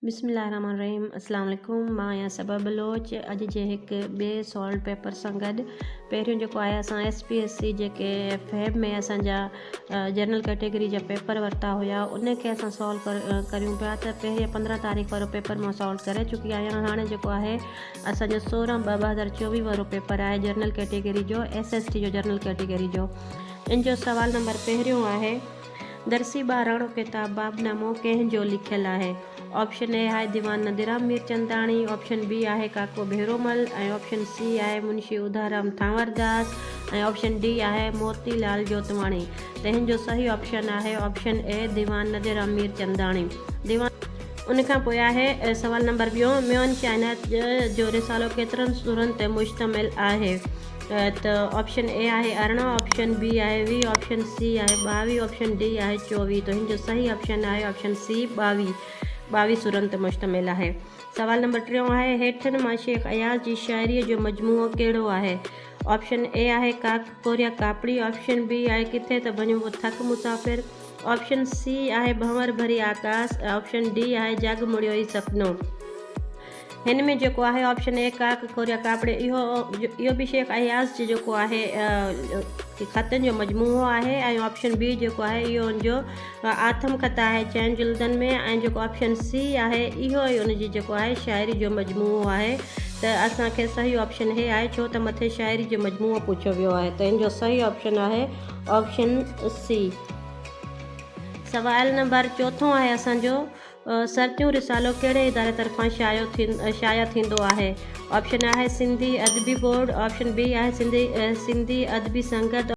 बिस्मिल्लाहिर्रहमानिर्रहीम। अस्सलाम वालेकुम। मां आहियां सबा बलोच। अॼु जे हिकु ॿिए सॉल्व पेपर सां गॾु पहिरियों जेको आहे असां SPSC जेके फैब में असांजा जनरल कैटेगरी जा पेपर वरिता हुया उनखे असां सॉल्व करियूं पिया। त पहिरीं 15 तारीख़ वारो पेपर मां सॉल्व करे चुकी आहियां। हाणे जेको आहे असांजो 16/2024 वारो पेपर आहे जनरल कैटेगरी जो, SST जो जनरल कैटेगरी जो। इन जो सवाल नंबर पहिरियों आहे, दरसी ॿाराणो किताब बाबनामो कंहिंजो लिखियलु आहे? ऑप्शन ए आहे दीवान नदीराम मीरचंदाणी, ऑप्शन बी आहे काको भेरोमल, ऐं ऑप्शन सी आहे मुंशी उधाराम थांवरदास, ऐं ऑप्शन डी आहे मोतीलाल जोतवाणी। त हिन जो सही ऑप्शन आहे ऑप्शन ए दीवान नदीराम मीरचंदाणी। उन खां पोइ आहे सवाल नंबर ॿियों, म्योन चाइनात जो रिसालो केतिरनि सूरनि ते मुश्तमिल आहे? त ऑप्शन ए आहे 18, ऑप्शन बी आहे 20, ऑप्शन सी आहे 22, ऑप्शन डी आहे 24। तो हिन जो सही ऑप्शन आहे ऑप्शन सी 22 सूरनि ते मुश्तमिल आहे। सवाल नंबर 3 आहे, हेठनि मां शेख अयाज़ जी शाइरीअ जो मजमूओ कहिड़ो आहे? ऑप्शन ए आहे काक कोरिया कापड़ी, ऑप्शन बी आहे किथे त वञूं वो थक मुसाफ़िर, ऑप्शन सी आहे भंवर भरी आकाश, ऑप्शन डी आहे जग मुड़ियो ई सपनो। हिन में जेको आहे ऑप्शन ए काक कोरिया कापड़े इहो बि शेख अयाज़ जो जेको आहे ख़तनि जो मजमूओ आहे, ऐं ऑप्शन बी जेको आहे इहो उनजो आथम ख़त आहे 4 जिल्दनि में, ऐं जेको ऑप्शन सी आहे इहो ई उनजी जेको आहे शाइरी जो मजमूओ आहे। त असांखे सही ऑप्शन हे आहे छो त मथे शाइरी जो मजमूओ पुछियो वियो आहे। त इन जो सही ऑप्शन आहे ऑप्शन सी। सवाल नंबर 4 आहे असांजो, सरतियूं रिसालो कहिड़े इदारे तरफ़ां शाया थींदो आहे? ऑप्शन आहे सिंधी अदबी बोर्ड, ऑप्शन बी आहे सिंधी अदबी संगत,